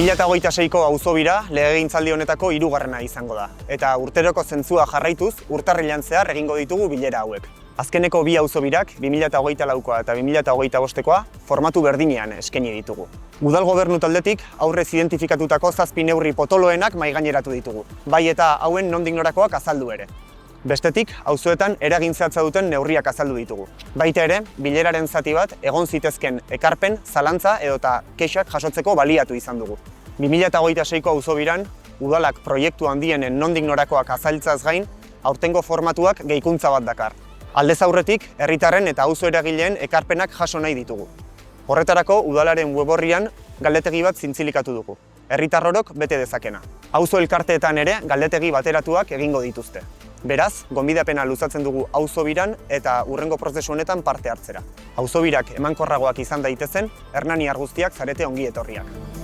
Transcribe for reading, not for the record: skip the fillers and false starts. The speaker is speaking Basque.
2026ko auzobira legegintzaldi honetako 3. izango da, eta urteroko zentzua jarraituz, urtarrilean zehar egingo ditugu bilera hauek. Azkeneko 2 auzobirak, 2024koa eta 2025koa, formatu berdinean eskaini ditugu. Udal gobernu taldetik aurrez identifikatutako 7 neurri potoloenak mahaigaineratu ditugu, bai eta hauen nondik norakoak azaldu ere. Bestetik, auzoetan eragin zehatza duten neurriak azaldu ditugu. Baita ere, bileraren zati bat egon zitezken ekarpen, zalantza edota kexak jasotzeko baliatu izan dugu. 2026ko auzobiran, udalak proiektu handienen nondik norakoak azaltzaz gain, aurtengo formatuak gehikuntza bat dakar. Aldez aurretik, herritarren eta auzo eragileen ekarpenak jaso nahi ditugu. Horretarako, udalaren web orrian galdetegi bat zintzilikatu dugu. Herritarrorok bete dezakena. Auzo elkarteetan ere galdetegi bateratuak egingo dituzte. Beraz, gonbidapena luzatzen dugu auzobiran eta hurrengo prozesu honetan parte hartzera. Auzobirak emankorragoak izan daitezen, hernaniar guztiak zarete ongi etorriak.